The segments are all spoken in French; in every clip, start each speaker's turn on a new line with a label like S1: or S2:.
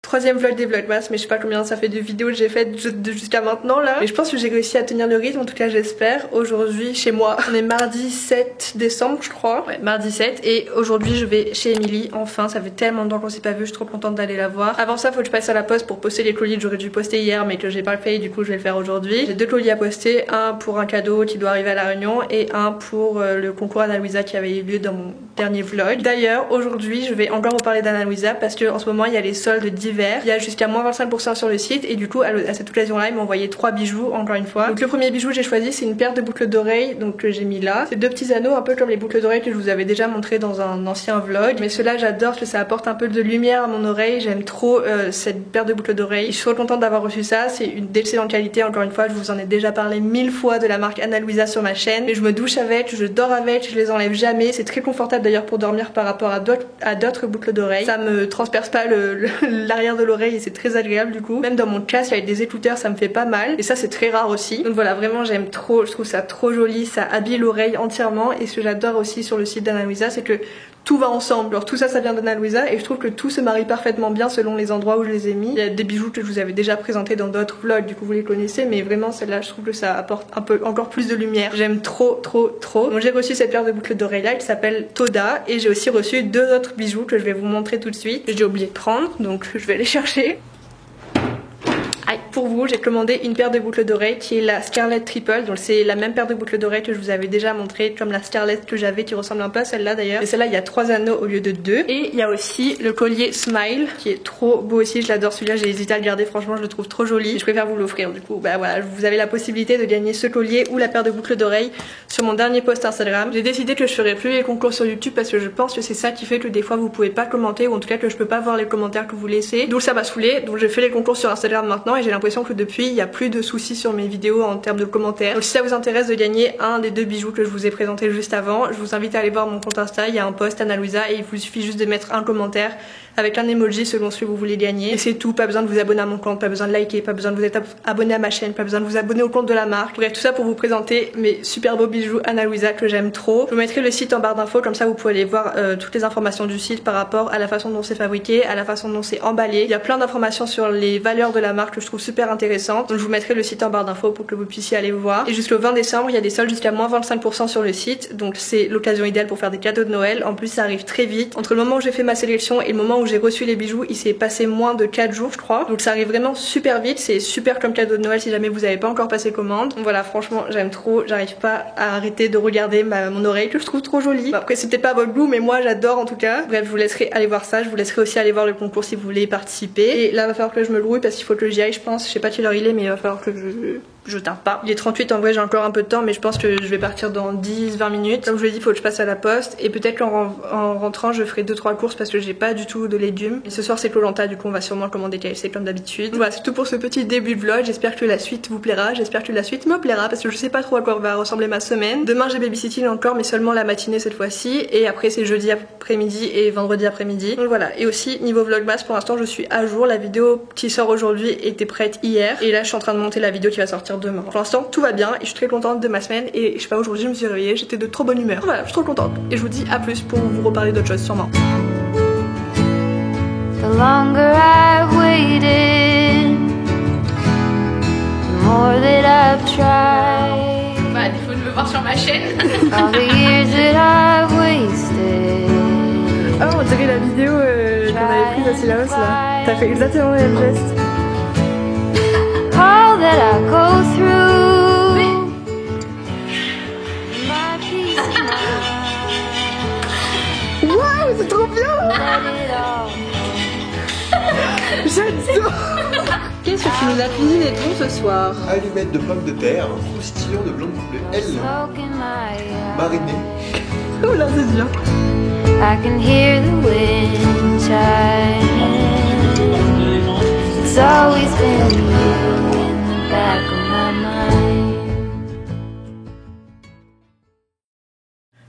S1: Troisième vlog des vlogmas, mais je sais pas combien ça fait de vidéos que j'ai faites jusqu'à maintenant là. Mais je pense que j'ai réussi à tenir le rythme, en tout cas j'espère. Aujourd'hui chez moi, on est mardi 7 décembre je crois. Ouais, mardi 7 et aujourd'hui je vais chez Emily. Enfin, ça fait tellement de temps qu'on s'est pas vu, je suis trop contente d'aller la voir. Avant ça, faut que je passe à la poste pour poster les colis que j'aurais dû poster hier mais que j'ai pas fait, du coup je vais le faire aujourd'hui. J'ai deux colis à poster, un pour un cadeau qui doit arriver à La Réunion et un pour le concours Anna Louisa qui avait eu lieu dans mon dernier vlog. D'ailleurs, aujourd'hui je vais encore vous parler d'Anna Louisa parce que en ce moment il y a les soldes d'hiver. Il y a jusqu'à moins 25% sur le site et du coup à cette occasion là ils m'ont envoyé 3 bijoux encore une fois. Donc le premier bijou que j'ai choisi c'est une paire de boucles d'oreilles donc que j'ai mis là. C'est deux petits anneaux un peu comme les boucles d'oreilles que je vous avais déjà montré dans un ancien vlog. Mais ceux-là j'adore que ça apporte un peu de lumière à mon oreille. J'aime trop cette paire de boucles d'oreilles. Je suis trop contente d'avoir reçu ça. C'est une d'excellente qualité encore une fois. Je vous en ai déjà parlé 1000 fois de la marque Anna Louisa sur ma chaîne. Mais je me douche avec, je dors avec, je les enlève jamais. C'est très confortable d'ailleurs pour dormir par rapport à d'autres boucles d'oreilles. Ça me transperce pas l'arrière de l'oreille et c'est très agréable du coup. Même dans mon casque avec des écouteurs ça me fait pas mal et ça c'est très rare aussi. Donc voilà, vraiment j'aime trop, je trouve ça trop joli, ça habille l'oreille entièrement. Et ce que j'adore aussi sur le site d'Anna Louisa c'est que tout va ensemble. Alors tout ça vient d'Anna Louisa et je trouve que tout se marie parfaitement bien selon les endroits où je les ai mis. Il y a des bijoux que je vous avais déjà présentés dans d'autres vlogs, du coup vous les connaissez, mais vraiment celle-là je trouve que ça apporte un peu encore plus de lumière. J'aime trop. Donc j'ai reçu cette paire de boucles d'oreilles là qui s'appelle Toda et j'ai aussi reçu deux autres bijoux que je vais vous montrer tout de suite. J'ai oublié de prendre donc je vais les chercher. Pour vous, j'ai commandé une paire de boucles d'oreilles qui est la Scarlett Triple. Donc c'est la même paire de boucles d'oreilles que je vous avais déjà montré, comme la Scarlett que j'avais qui ressemble un peu à celle-là d'ailleurs. Et celle-là, il y a 3 anneaux au lieu de 2. Et il y a aussi le collier Smile qui est trop beau aussi. Je l'adore celui-là, j'ai hésité à le garder. Franchement, je le trouve trop joli. Et je préfère vous l'offrir. Du coup, bah voilà, vous avez la possibilité de gagner ce collier ou la paire de boucles d'oreilles sur mon dernier post Instagram. J'ai décidé que je ferais plus les concours sur YouTube parce que je pense que c'est ça qui fait que des fois vous pouvez pas commenter ou en tout cas que je peux pas voir les commentaires que vous laissez. Donc ça m'a saoulé. Donc je fais les concours sur Instagram maintenant et j'ai l'impression que depuis il n'y a plus de soucis sur mes vidéos en termes de commentaires. Donc si ça vous intéresse de gagner un des deux bijoux que je vous ai présenté juste avant, je vous invite à aller voir mon compte Insta, il y a un post Anna Louisa et il vous suffit juste de mettre un commentaire avec un emoji selon ce que vous voulez gagner. Et c'est tout, pas besoin de vous abonner à mon compte, pas besoin de liker, pas besoin de vous être abonné à ma chaîne, pas besoin de vous abonner au compte de la marque. Bref, tout ça pour vous présenter mes super beaux bijoux Anna Louisa que j'aime trop. Je vous mettrai le site en barre d'infos, comme ça vous pouvez aller voir toutes les informations du site par rapport à la façon dont c'est fabriqué, à la façon dont c'est emballé. Il y a plein d'informations sur les valeurs de la marque que je trouve super intéressantes. Donc je vous mettrai le site en barre d'infos pour que vous puissiez aller voir. Et jusqu'au 20 décembre, il y a des soldes jusqu'à moins 25% sur le site. Donc c'est l'occasion idéale pour faire des cadeaux de Noël. En plus ça arrive très vite. Entre le moment où j'ai fait ma sélection et le moment où j'ai reçu les bijoux, il s'est passé moins de 4 jours je crois. Donc ça arrive vraiment super vite. C'est super comme cadeau de Noël si jamais vous n'avez pas encore passé commande. Donc voilà, franchement j'aime trop. J'arrive pas à arrêter de regarder mon oreille que je trouve trop jolie. Bon, après c'est peut-être pas votre goût mais moi j'adore en tout cas. Bref, je vous laisserai aller voir ça. Je vous laisserai aussi aller voir le concours si vous voulez participer. Et là il va falloir que je me le rouille parce qu'il faut que j'y aille je pense. Je sais pas quelle heure il est mais il va falloir que je tarde pas. Il est 38 en vrai, j'ai encore un peu de temps mais je pense que je vais partir dans 10-20 minutes. Comme je vous l'ai dit, il faut que je passe à la poste et peut-être qu'en rentrant je ferai 2-3 courses parce que j'ai pas du tout de légumes. Et ce soir c'est Koh-Lanta, du coup on va sûrement commander KFC comme d'habitude. Voilà, c'est tout pour ce petit début de vlog. J'espère que la suite vous plaira, j'espère que la suite me plaira parce que je sais pas trop à quoi va ressembler ma semaine. Demain j'ai babysitting encore mais seulement la matinée cette fois-ci et après c'est jeudi après-midi et vendredi après-midi. Donc voilà, et aussi niveau vlogmas pour l'instant je suis à jour. La vidéo qui sort aujourd'hui était prête hier et là je suis en train de monter la vidéo qui va sortir demain. Pour l'instant tout va bien et je suis très contente de ma semaine et je sais pas, aujourd'hui je me suis réveillée, j'étais de trop bonne humeur. Voilà, je suis trop contente et je vous dis à plus pour vous reparler d'autres choses sûrement.
S2: The longer I've waited, the more that I've tried.
S1: Bah, à défaut de me voir sur ma chaîne.
S2: All the years that I've wasted.
S1: Oh, on dirait la vidéo qu'on avait prise à Sillaos là. T'as fait exactement le même geste.
S2: All that I go through. My peace of mind.
S1: Waouh, c'est trop bien.
S2: Let it all.
S1: J'adore. Qu'est-ce que tu nous as cuisiné ton ce soir?
S3: Allumettes de pommes de terre, croustillons de blanc de poulet L,
S2: Smoke in my eye.
S3: mariné.
S1: Oh là, c'est bien.
S2: I can hear the wind chime. It's always been you in the back of my mind.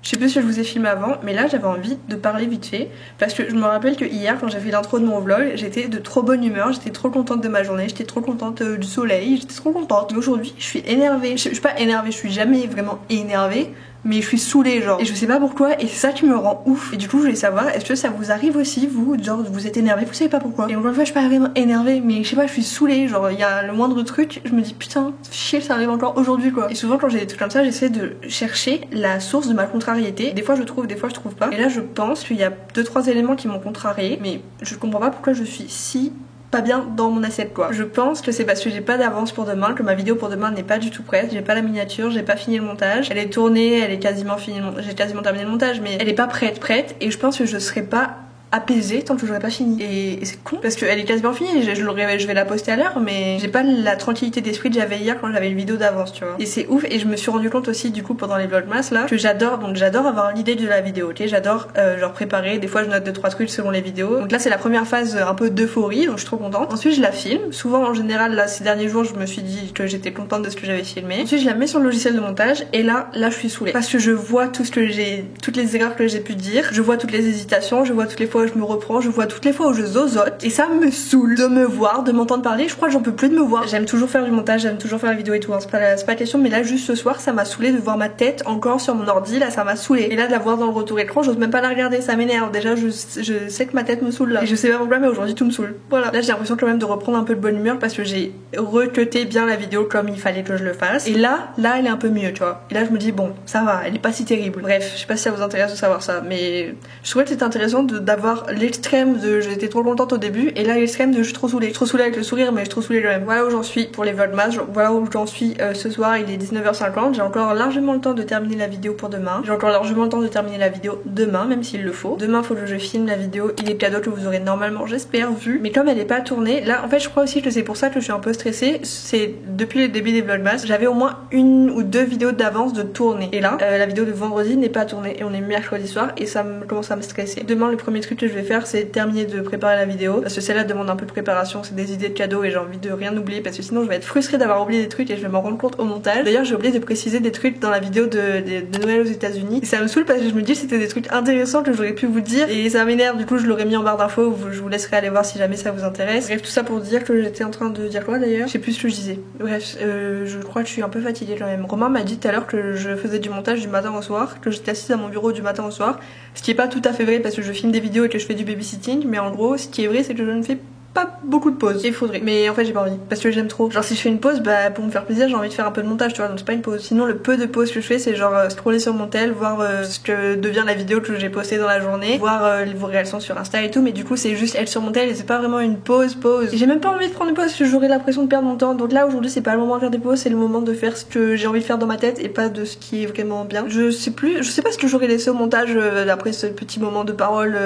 S1: Je sais plus si je vous ai filmé avant, mais là j'avais envie de parler vite fait parce que je me rappelle que hier quand j'ai fait l'intro de mon vlog, j'étais de trop bonne humeur, j'étais trop contente de ma journée, j'étais trop contente du soleil, j'étais trop contente. Mais aujourd'hui je suis énervée, je suis pas énervée, je suis jamais vraiment énervée, mais je suis saoulée genre, et je sais pas pourquoi, et c'est ça qui me rend ouf. Et du coup je voulais savoir, est-ce que ça vous arrive aussi vous, genre vous êtes énervé, vous savez pas pourquoi. Et encore une fois je suis pas vraiment énervée, mais je sais pas, je suis saoulée, genre il y a le moindre truc, je me dis putain chier, ça arrive encore aujourd'hui quoi. Et souvent quand j'ai des trucs comme ça, j'essaie de chercher la source de ma contrariété. Des fois je trouve, des fois je trouve pas. Et là je pense qu'il y a 2-3 éléments qui m'ont contrarié, mais je comprends pas pourquoi je suis si pas bien dans mon assiette quoi. Je pense que c'est parce que j'ai pas d'avance pour demain, que ma vidéo pour demain n'est pas du tout prête, j'ai pas la miniature, j'ai pas fini le montage, elle est tournée, elle est quasiment finie, j'ai quasiment terminé le montage, mais elle est pas prête, et je pense que je serai pas apaisée tant que j'aurais pas fini. Et c'est con parce qu'elle est quasiment finie, je vais la poster à l'heure, mais j'ai pas la tranquillité d'esprit que j'avais hier quand j'avais une vidéo d'avance, tu vois. Et c'est ouf, et je me suis rendu compte aussi du coup pendant les vlogmas là que j'adore avoir l'idée de la vidéo, ok, j'adore genre préparer, des fois je note 2-3 trucs selon les vidéos. Donc là c'est la première phase un peu d'euphorie, donc je suis trop contente. Ensuite je la filme, souvent en général là ces derniers jours je me suis dit que j'étais contente de ce que j'avais filmé. Ensuite je la mets sur le logiciel de montage, et là je suis saoulée parce que je vois toutes les erreurs que j'ai pu dire, je vois toutes les hésitations, je vois toutes les fois où je me reprends, je vois toutes les fois où je zozote, et ça me saoule de me voir, de m'entendre parler. Je crois que j'en peux plus de me voir. J'aime toujours faire du montage, j'aime toujours faire la vidéo et tout, hein. C'est pas question, mais là juste ce soir ça m'a saoulé de voir ma tête encore sur mon ordi, là ça m'a saoulé. Et là de la voir dans le retour écran, j'ose même pas la regarder, ça m'énerve. Déjà je sais que ma tête me saoule là, et je sais pas pourquoi, mais aujourd'hui tout me saoule. Voilà, là j'ai l'impression quand même de reprendre un peu de bonne humeur parce que j'ai recuté bien la vidéo comme il fallait que je le fasse. Et là elle est un peu mieux, tu vois. Et là je me dis bon, ça va, elle est pas si terrible. Bref, je sais pas si ça vous intéresse de savoir ça, mais je trouvais que c'était intéressant d'avoir l'extrême de j'étais trop contente au début, et là l'extrême de je suis trop saoulée. Je suis trop saoulée avec le sourire, mais je suis trop saoulée quand même. Voilà où j'en suis pour les vlogmas, voilà où j'en suis ce soir, il est 19h50, j'ai encore largement le temps de terminer la vidéo pour demain. J'ai encore largement le temps de terminer la vidéo demain, même s'il le faut. Demain faut que je filme la vidéo, il est cadeau que vous aurez normalement, j'espère, vu. Mais comme elle est pas tournée, là en fait je crois aussi que c'est pour ça que je suis un peu stressée. C'est depuis le début des vlogmas, j'avais au moins 1 ou 2 vidéos d'avance de tournée. Et là, la vidéo de vendredi n'est pas tournée, et on est mercredi soir, et ça commence à me stresser. Demain le premier truc que je vais faire c'est terminer de préparer la vidéo, parce que celle-là demande un peu de préparation, c'est des idées de cadeaux et j'ai envie de rien oublier parce que sinon je vais être frustrée d'avoir oublié des trucs et je vais m'en rendre compte au montage. D'ailleurs j'ai oublié de préciser des trucs dans la vidéo de Noël aux États-Unis, et ça me saoule parce que je me dis que c'était des trucs intéressants que j'aurais pu vous dire, et ça m'énerve. Du coup je l'aurais mis en barre d'infos, je vous laisserai aller voir si jamais ça vous intéresse. Bref, tout ça pour dire que j'étais en train de dire quoi d'ailleurs, je sais plus ce que je disais. Bref, je crois que je suis un peu fatiguée quand même. Romain m'a dit tout à l'heure que je faisais du montage du matin au soir, que j'étais assise à mon bureau du matin au soir, ce qui est pas tout à fait vrai parce que je filme des vidéos et que je fais du babysitting, mais en gros ce qui est vrai c'est que je ne fais pas beaucoup de pauses. Il faudrait, mais en fait j'ai pas envie parce que j'aime trop. Genre si je fais une pause, bah pour me faire plaisir j'ai envie de faire un peu de montage, tu vois, donc c'est pas une pause. Sinon le peu de pauses que je fais c'est genre scroller sur mon tel, voir ce que devient la vidéo que j'ai postée dans la journée, voir vos réactions sur Insta et tout, mais du coup c'est juste être sur mon tel et c'est pas vraiment une pause. Et j'ai même pas envie de prendre une pause parce que j'aurais l'impression de perdre mon temps. Donc là aujourd'hui c'est pas le moment de faire des pauses, c'est le moment de faire ce que j'ai envie de faire dans ma tête et pas de ce qui est vraiment bien. Je sais pas ce que j'aurais laissé au montage après ce petit moment de parole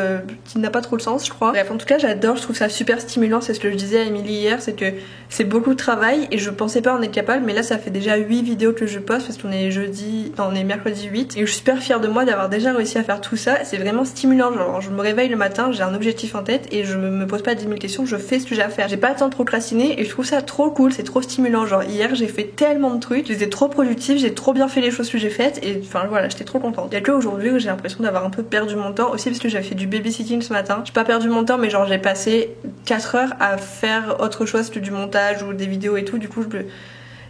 S1: qui n'a pas trop le sens je crois. Bref, en tout cas j'adore, je trouve ça super stimulant, c'est ce que je disais à Émilie hier, c'est que c'est beaucoup de travail et je pensais pas en être capable, mais là ça fait déjà 8 vidéos que je poste parce qu'on est on est mercredi 8 et je suis super fière de moi d'avoir déjà réussi à faire tout ça. C'est vraiment stimulant, genre je me réveille le matin, j'ai un objectif en tête et je me pose pas 10 000 questions, je fais ce que j'ai à faire. J'ai pas le temps de procrastiner et je trouve ça trop cool, c'est trop stimulant. Genre hier j'ai fait tellement de trucs, j'étais trop productive, j'ai trop bien fait les choses que j'ai faites et enfin voilà, j'étais trop contente. Il y a que aujourd'hui où j'ai l'impression d'avoir un peu perdu mon temps aussi parce que j'avais fait du babysitting ce matin. J'ai pas perdu mon temps mais genre j'ai passé 4 heures à faire autre chose que du montage ou des vidéos et tout, du coup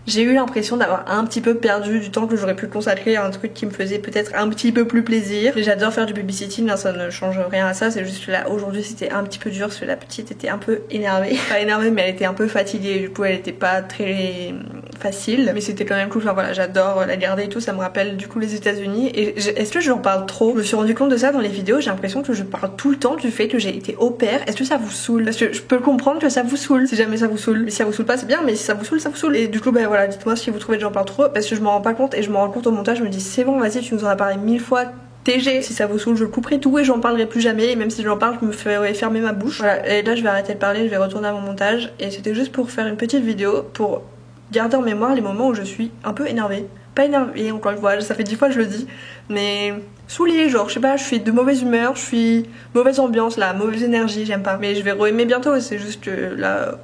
S1: j'ai eu l'impression d'avoir un petit peu perdu du temps que j'aurais pu consacrer à un truc qui me faisait peut-être un petit peu plus plaisir. J'adore faire du babysitting, hein, ça ne change rien à ça, c'est juste que là aujourd'hui c'était un petit peu dur parce que la petite était un peu énervée. Pas énervée mais elle était un peu fatiguée, du coup elle était pas très facile, mais c'était quand même cool. Enfin voilà, j'adore la garder et tout, ça me rappelle du coup les États-Unis. Et est-ce que j'en parle trop? Je me suis rendu compte de ça dans les vidéos, j'ai l'impression que je parle tout le temps du fait que j'ai été au pair. Est-ce que ça vous saoule? Parce que je peux comprendre que ça vous saoule si jamais ça vous saoule, mais si ça vous saoule pas c'est bien, mais si ça vous saoule, ça vous saoule. Et du coup bah voilà, dites-moi si vous trouvez que j'en parle trop parce que je m'en rends pas compte et je me rends compte au montage, je me dis c'est bon, vas-y, tu nous en as parlé 1000 fois. TG, si ça vous saoule, je couperai tout et j'en parlerai plus jamais. Et même si j'en parle, je me ferai fermer ma bouche. Voilà, et là je vais arrêter de parler, je vais retourner à mon montage. Et c'était juste pour faire une petite vidéo pour garder en mémoire les moments où je suis un peu énervée. Pas énervée, encore une fois, ça fait 10 fois que je le dis, mais saoulée, genre, je sais pas, je suis de mauvaise humeur, je suis mauvaise ambiance là, mauvaise énergie, j'aime pas. Mais je vais re-aimer bientôt, c'est juste que là,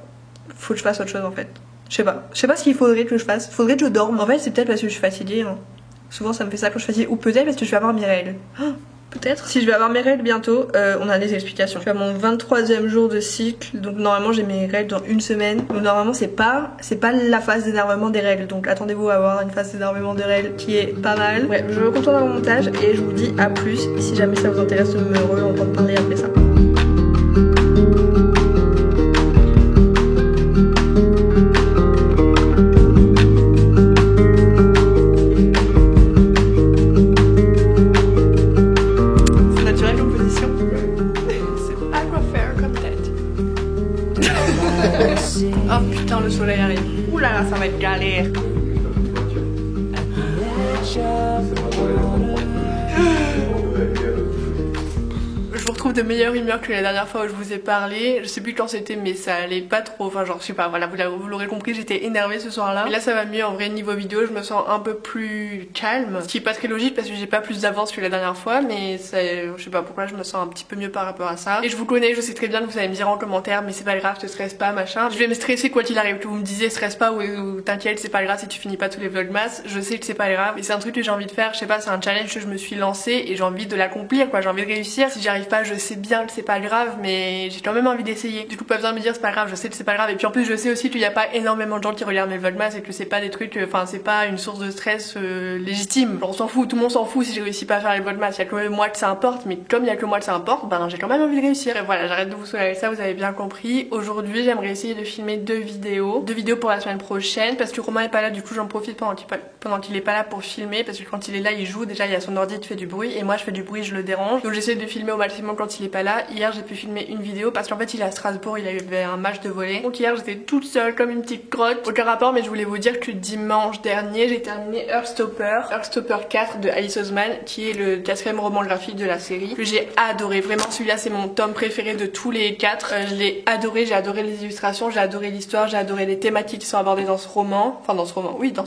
S1: faut que je fasse autre chose en fait. Je sais pas ce qu'il faudrait que je fasse. Faudrait que je dorme. En fait, c'est peut-être parce que je suis fatiguée. Hein. Souvent, ça me fait ça quand je suis fatiguée. Ou peut-être parce que je vais avoir mes règles. Oh, peut-être. Si je vais avoir mes règles bientôt, on a des explications. Je suis à mon 23e jour de cycle, donc normalement j'ai mes règles dans une semaine. Donc normalement c'est pas la phase d'énervement des règles, donc attendez-vous à avoir une phase d'énervement des règles qui est pas mal. Bref, je me concentre dans mon montage et je vous dis à plus si jamais ça vous intéresse de me entendre parler après ça. Oh putain, le soleil arrive. Ouh là là, ça va être galère. Je vous retrouve de meilleure humeur que la dernière fois où je vous ai parlé. Je sais plus quand c'était, mais ça allait pas trop. Enfin, genre, je sais pas, voilà, vous l'aurez compris, j'étais énervée ce soir-là. Mais là, ça va mieux. En vrai, niveau vidéo, je me sens un peu plus calme. Ce qui est pas très logique parce que j'ai pas plus d'avance que la dernière fois, mais je sais pas pourquoi je me sens un petit peu mieux par rapport à ça. Et je vous connais, je sais très bien que vous allez me dire en commentaire, mais c'est pas grave, te stresse pas, machin. Je vais me stresser quoi qu'il arrive. Que vous me disiez, stresse pas ou t'inquiète, c'est pas grave si tu finis pas tous les vlogmas. Je sais que c'est pas grave. Et c'est un truc que j'ai envie de faire. Je sais pas, c'est un challenge que je me suis lancé et j'ai envie de l'accomplir, quoi. J'ai envie de réussir. Si j'y arrive pas, je sais bien que c'est pas grave, mais j'ai quand même envie d'essayer. Du coup, pas besoin de me dire c'est pas grave, je sais que c'est pas grave. Et puis en plus, je sais aussi qu'il y a pas énormément de gens qui regardent mes vlogmas et que c'est pas des trucs, enfin, c'est pas une source de stress légitime. Genre, on s'en fout, tout le monde s'en fout si j'ai réussi pas à faire les vlogmas. Il y a que moi que ça importe, mais comme il y a que moi que ça importe, ben j'ai quand même envie de réussir. Et voilà, j'arrête de vous saouler avec ça, vous avez bien compris. Aujourd'hui, j'aimerais essayer de filmer deux vidéos pour la semaine prochaine parce que Romain est pas là, du coup, j'en profite pendant qu'il est pas là pour filmer parce que quand il est là, il joue. Déjà, il y a son ordi, il fait du bruit et moi, je fais du bruit, je le dérange. Donc, j'essaie de filmer au maximum quand il est pas là. Hier, j'ai pu filmer une vidéo parce qu'en fait, il est à Strasbourg, il avait un match de volley. Donc hier, j'étais toute seule comme une petite crotte. Aucun rapport, mais je voulais vous dire que dimanche dernier, j'ai terminé Heartstopper 4 de Alice Oseman, qui est le 4e roman graphique de la série, que j'ai adoré. Vraiment, celui-là, c'est mon tome préféré de tous les 4. Je l'ai adoré, j'ai adoré les illustrations, j'ai adoré l'histoire, j'ai adoré les thématiques qui sont abordées dans ce roman. Enfin, dans ce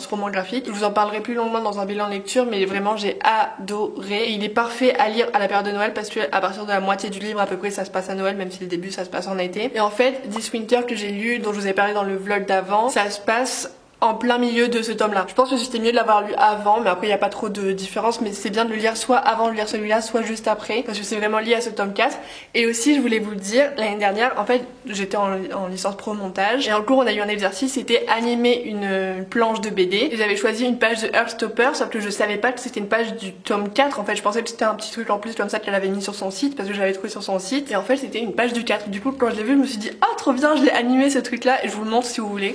S1: roman graphique. Je vous en parlerai plus longuement dans un bilan de lecture, mais vraiment, j'ai adoré. Et il est parfait à lire à la période de Noël parce que à partir de la moitié du livre, à peu près, ça se passe à Noël, même si le début ça se passe en été. Et en fait, This Winter que j'ai lu, dont je vous ai parlé dans le vlog d'avant, ça se passe en plein milieu de ce tome-là. Je pense que c'était mieux de l'avoir lu avant, mais après il n'y a pas trop de différence, mais c'est bien de le lire soit avant de lire celui-là, soit juste après, parce que c'est vraiment lié à ce tome 4. Et aussi, je voulais vous le dire, l'année dernière, en fait, j'étais en licence pro montage, et en cours, on a eu un exercice, c'était animer une planche de BD, et j'avais choisi une page de Heartstopper, sauf que je savais pas que c'était une page du tome 4, en fait, je pensais que c'était un petit truc en plus comme ça qu'elle avait mis sur son site, parce que je l'avais trouvé sur son site, et en fait, c'était une page du 4. Du coup, quand je l'ai vu, je me suis dit, ah, trop bien, je l'ai animé ce truc-là, et je vous le montre si vous voulez.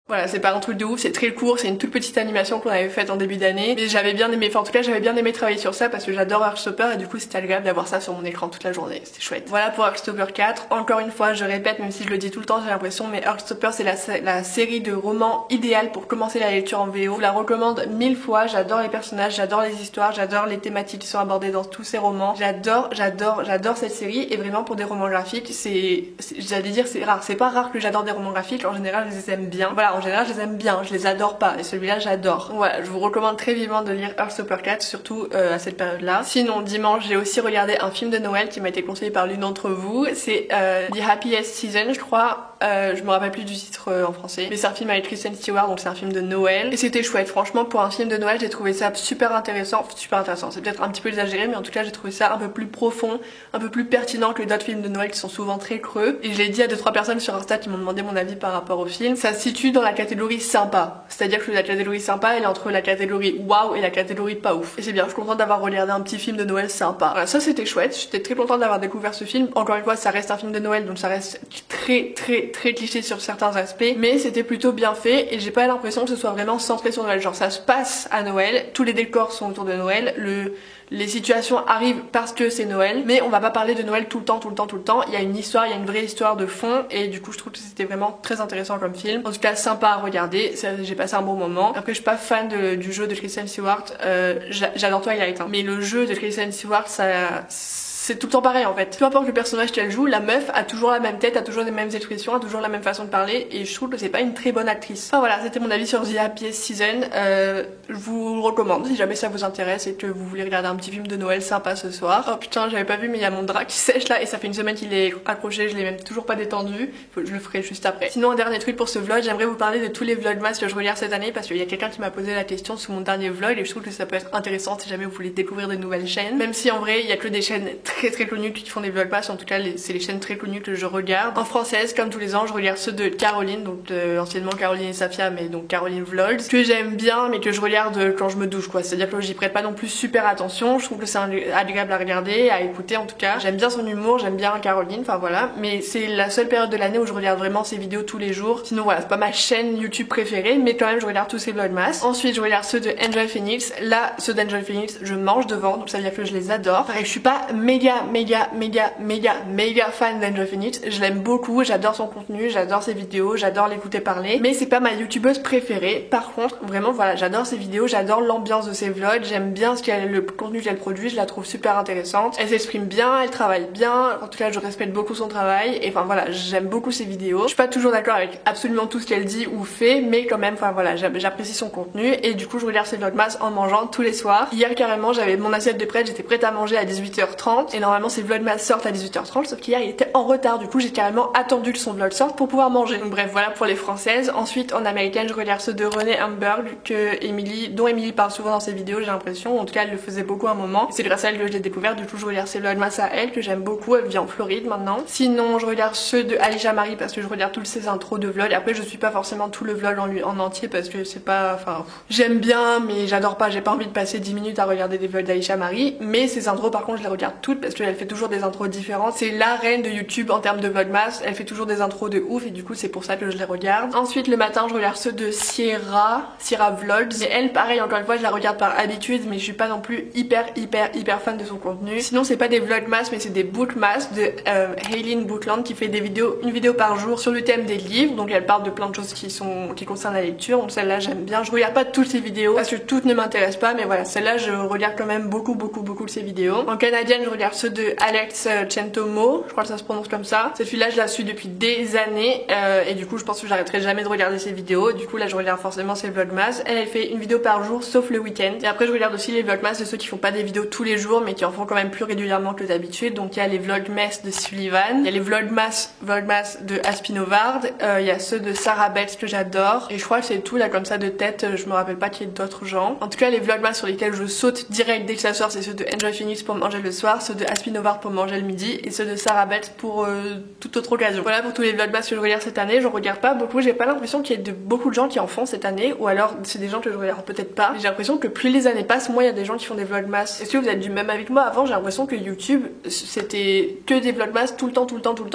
S1: Voilà, c'est pas un truc de ouf, c'est très court, c'est une toute petite animation qu'on avait faite en début d'année. Mais j'avais bien aimé, enfin en tout cas j'avais bien aimé travailler sur ça parce que j'adore Heartstopper et du coup c'était agréable d'avoir ça sur mon écran toute la journée, c'était chouette. Voilà pour Heartstopper 4, encore une fois je répète, même si je le dis tout le temps j'ai l'impression, mais Heartstopper c'est la série de romans idéale pour commencer la lecture en VO. Je vous la recommande 1000 fois, j'adore les personnages, j'adore les histoires, j'adore les thématiques qui sont abordées dans tous ces romans. J'adore cette série et vraiment pour des romans graphiques, j'allais dire c'est rare, c'est pas rare que j'adore des romans graphiques, en général je les aime bien. Voilà, en général je les aime bien, je les adore pas et celui-là j'adore. Voilà, je vous recommande très vivement de lire Heartstopper 4, surtout à cette période-là. Sinon dimanche j'ai aussi regardé un film de Noël qui m'a été conseillé par l'une d'entre vous, c'est The Happiest Season je crois, je me rappelle plus du titre en français, mais c'est un film avec Kristen Stewart, donc c'est un film de Noël et c'était chouette. Franchement pour un film de Noël j'ai trouvé ça super intéressant, c'est peut-être un petit peu exagéré mais en tout cas j'ai trouvé ça un peu plus profond, un peu plus pertinent que d'autres films de Noël qui sont souvent très creux. Et je l'ai dit à 2-3 personnes sur Insta qui m'ont demandé mon avis par rapport au film. Ça se situe dans la catégorie sympa, c'est-à-dire que la catégorie sympa elle est entre la catégorie waouh et la catégorie pas ouf. Et c'est bien, je suis contente d'avoir regardé un petit film de Noël sympa. Voilà, ça c'était chouette, j'étais très contente d'avoir découvert ce film. Encore une fois ça reste un film de Noël donc ça reste très cliché sur certains aspects, mais c'était plutôt bien fait et j'ai pas l'impression que ce soit vraiment centré sur Noël. Genre ça se passe à Noël, tous les décors sont autour de Noël, les situations arrivent parce que c'est Noël, mais on va pas parler de Noël tout le temps. Il y a une histoire, il y a une vraie histoire de fond et du coup je trouve que c'était vraiment très intéressant comme film. En tout cas sympa à regarder, j'ai passé un bon moment. Après je suis pas fan du jeu de Kristen Stewart, j'adore Twilight hein. Mais le jeu de Kristen Stewart ça c'est tout le temps pareil en fait. Peu importe le personnage qu'elle joue, la meuf a toujours la même tête, a toujours les mêmes expressions, a toujours la même façon de parler et je trouve que c'est pas une très bonne actrice. Enfin voilà, c'était mon avis sur The Happiest Season. Je vous le recommande si jamais ça vous intéresse et que vous voulez regarder un petit film de Noël sympa ce soir. Oh putain, j'avais pas vu mais il y a mon drap qui sèche là et ça fait une semaine qu'il est accroché, je l'ai même toujours pas détendu. Je le ferai juste après. Sinon un dernier truc pour ce vlog, j'aimerais vous parler de tous les vlogmas que je regarde cette année parce qu'il y a quelqu'un qui m'a posé la question sous mon dernier vlog et je trouve que ça peut être intéressant si jamais vous voulez découvrir de nouvelles chaînes. Même si en vrai il y a que des chaînes très connues qui font des vlogmas, en tout cas c'est les chaînes très connues que je regarde. En française, comme tous les ans, je regarde ceux de Caroline, donc anciennement Caroline et Safia, mais donc Caroline Vlogs, que j'aime bien mais que je regarde quand je me douche quoi. C'est-à-dire que j'y prête pas non plus super attention, je trouve que c'est agréable à regarder, à écouter en tout cas. J'aime bien son humour, j'aime bien Caroline, enfin voilà. Mais c'est la seule période de l'année où je regarde vraiment ses vidéos tous les jours. Sinon voilà, c'est pas ma chaîne YouTube préférée, mais quand même je regarde tous ses vlogmas. Ensuite je regarde ceux de Angel Phoenix. Là, ceux d'Angel Phoenix, je mange devant, donc ça veut dire que je les adore. Pareil, je suis pas méga fan d'Angel Phoenix. Je l'aime beaucoup, j'adore son contenu, j'adore ses vidéos, j'adore l'écouter parler. Mais c'est pas ma youtubeuse préférée. Par contre, vraiment voilà, j'adore ses vidéos, j'adore l'ambiance de ses vlogs, j'aime bien le contenu qu'elle produit, je la trouve super intéressante. Elle s'exprime bien, elle travaille bien. En tout cas, je respecte beaucoup son travail. Et enfin voilà, j'aime beaucoup ses vidéos. Je suis pas toujours d'accord avec absolument tout ce qu'elle dit ou fait, mais quand même, enfin voilà, j'apprécie son contenu. Et du coup, je regarde ses vlogmas en mangeant tous les soirs. Hier carrément, j'avais mon assiette de prête, j'étais prête à manger à 18h30. Et normalement, ses vlogmas sortent à 18h30, sauf qu'hier, il était en retard. Du coup, j'ai carrément attendu que son vlog sorte pour pouvoir manger. Donc bref, voilà pour les françaises. Ensuite, en américaine, je regarde ceux de Renée Hamburg, dont Emily parle souvent dans ses vidéos, j'ai l'impression. En tout cas, elle le faisait beaucoup à un moment. C'est grâce à elle que je l'ai découvert. Du coup, je regarde ses vlogmas à elle, que j'aime beaucoup. Elle vit en Floride maintenant. Sinon, je regarde ceux de Alicia Marie parce que je regarde toutes ses intros de vlog. Après, je suis pas forcément tout le vlog en entier parce que c'est pas, enfin, j'aime bien, mais j'adore pas. J'ai pas envie de passer 10 minutes à regarder des vlogs d'Alicia Marie. Mais ses intros, par contre, je les regarde toutes parce qu'elle fait toujours des intros différentes. C'est la reine de YouTube en termes de vlogmas. Elle fait toujours des intros de ouf et du coup, c'est pour ça que je les regarde. Ensuite, le matin, je regarde ceux de Sierra Vlogs. Et elle, pareil, encore une fois, je la regarde par habitude, mais je suis pas non plus hyper fan de son contenu. Sinon, c'est pas des vlogmas, mais c'est des bookmas de Haylin Bookland qui fait une vidéo par jour sur le thème des livres. Donc elle parle de plein de choses qui concernent la lecture. Donc celle-là, j'aime bien. Je regarde pas toutes ses vidéos parce que toutes ne m'intéressent pas, mais voilà, celle-là, je regarde quand même beaucoup de ses vidéos. En canadienne, je regarde ceux de Alex Chentomo, je crois que ça se prononce comme ça. Cette fille-là, je la suis depuis des années et du coup, je pense que j'arrêterai jamais de regarder ses vidéos. Du coup, là, je regarde forcément ses vlogmas. Elle fait une vidéo par jour, sauf le week-end. Et après, je regarde aussi les vlogmas de ceux qui font pas des vidéos tous les jours, mais qui en font quand même plus régulièrement que d'habitude. Donc il y a les vlogmas de Sullivan, il y a les vlogmas de Aspinovard, il y a ceux de Sarah Betts que j'adore. Et je crois que c'est tout là comme ça de tête, je me rappelle pas qu'il y ait d'autres gens. En tout cas, les vlogmas sur lesquels je saute direct dès que ça sort, c'est ceux de Angel Phoenix pour manger le soir, ceux de Aspinovard pour manger le midi et ceux de Sarah Betts pour toute autre occasion. Voilà pour tous les vlogmas que je regarde cette année. Je regarde pas beaucoup, j'ai pas l'impression qu'il y ait beaucoup de gens qui en font cette année, ou alors c'est des gens que je regarde peut-être pas. J'ai l'impression que plus les années passent, moins il y a des gens qui font des vlogmas. Est-ce que vous êtes du même avec moi? Avant, j'ai l'impression que YouTube c'était que des vlogmas tout le temps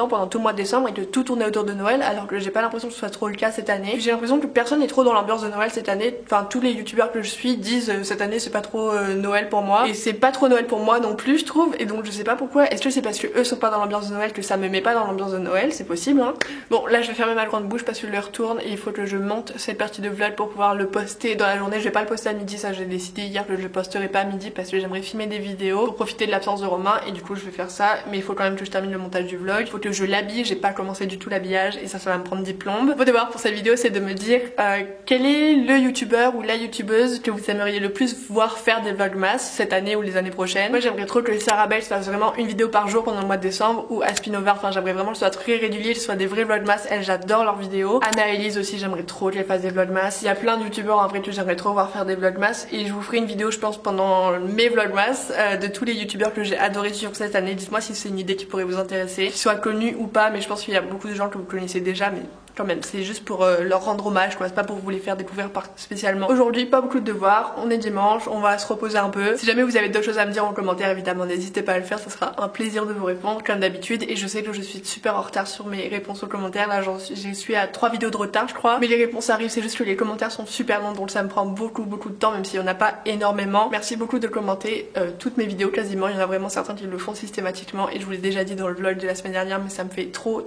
S1: pendant tout le mois de décembre et que tout tournait autour de Noël, alors que j'ai pas l'impression que ce soit trop le cas cette année. J'ai l'impression que personne n'est trop dans l'ambiance de Noël cette année. Enfin, tous les youtubeurs que je suis disent cette année c'est pas trop Noël pour moi, et c'est pas trop Noël pour moi non plus, je trouve. Et donc je sais pas pourquoi. Est-ce que c'est parce que eux sont pas dans l'ambiance de Noël que ça me met pas dans l'ambiance de Noël? C'est possible hein. Bon, là je vais fermer ma grande bouche parce que l'heure tourne et il faut que je monte cette partie de vlog pour pouvoir le poster dans la journée. Je vais pas le poster à midi, ça j'ai décidé hier que je le posterai pas à midi parce que j'aimerais filmer des vidéos pour profiter de l'absence de Romain, et du coup je vais faire ça. Mais il faut quand même que je termine le montage du vlog, il faut que je l'habille, j'ai pas commencé du tout l'habillage et ça va me prendre 10 plombes. Votre devoir pour cette vidéo c'est de me dire quel est le youtubeur ou la youtubeuse que vous aimeriez le plus voir faire des vlogmas cette année ou les années prochaines. Moi j'aimerais trop que Sarah Bell fasse vraiment une vidéo par jour pendant le mois de décembre, ou Aspinovar, enfin j'aimerais vraiment que ce soit très régulier, que ce soit des vrais vlogmas. Elle, j'adore leurs vidéos. Anna Elise aussi, j'aimerais trop qu'elle fasse des vlogmas. Il y a plein de youtubeurs en vrai que j'aimerais trop voir faire des vlogmas, et je vous ferai une vidéo je pense pendant mes vlogmas de tous les youtubeurs que j'ai adoré sur cette année. Dites-moi si c'est une idée qui pourrait vous intéresser, qu'ils soient connus ou pas, mais je pense qu'il y a beaucoup de gens que vous connaissez déjà, mais quand même c'est juste pour leur rendre hommage quoi, c'est pas pour vous les faire découvrir spécialement. Aujourd'hui pas beaucoup de devoirs, on est dimanche, on va se reposer un peu. Si jamais vous avez d'autres choses à me dire en commentaire, évidemment n'hésitez pas à le faire, ça sera un plaisir de vous répondre comme d'habitude. Et je sais que je suis super en retard sur mes réponses aux commentaires, là je suis à 3 vidéos de retard je crois, mais les réponses arrivent, c'est juste que les commentaires sont super longs donc ça me prend beaucoup de temps, même s'il y en a pas énormément. Merci beaucoup de commenter toutes mes vidéos quasiment, il y en a vraiment certains qui le font systématiquement et je vous l'ai déjà dit dans le vlog de la semaine dernière, mais ça me fait trop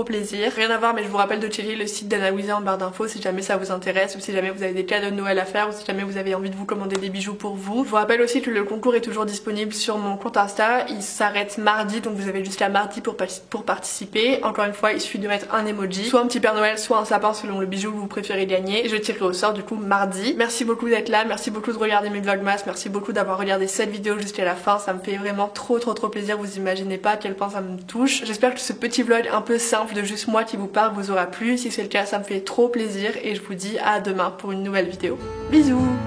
S1: plaisir. Rien à voir, mais je vous rappelle de checker le site d'Anna-Louisa en barre d'infos si jamais ça vous intéresse, ou si jamais vous avez des cadeaux de Noël à faire, ou si jamais vous avez envie de vous commander des bijoux pour vous. Je vous rappelle aussi que le concours est toujours disponible sur mon compte Insta, il s'arrête mardi, donc vous avez jusqu'à mardi pour participer. Encore une fois, il suffit de mettre un emoji, soit un petit Père Noël, soit un sapin selon le bijou que vous préférez gagner. Et je tirerai au sort du coup mardi. Merci beaucoup d'être là, merci beaucoup de regarder mes vlogmas, merci beaucoup d'avoir regardé cette vidéo jusqu'à la fin, ça me fait vraiment trop plaisir, vous imaginez pas à quel point ça me touche. J'espère que ce petit vlog un peu simple de juste moi qui vous parle vous aura plu, si c'est le cas ça me fait trop plaisir et je vous dis à demain pour une nouvelle vidéo. Bisous.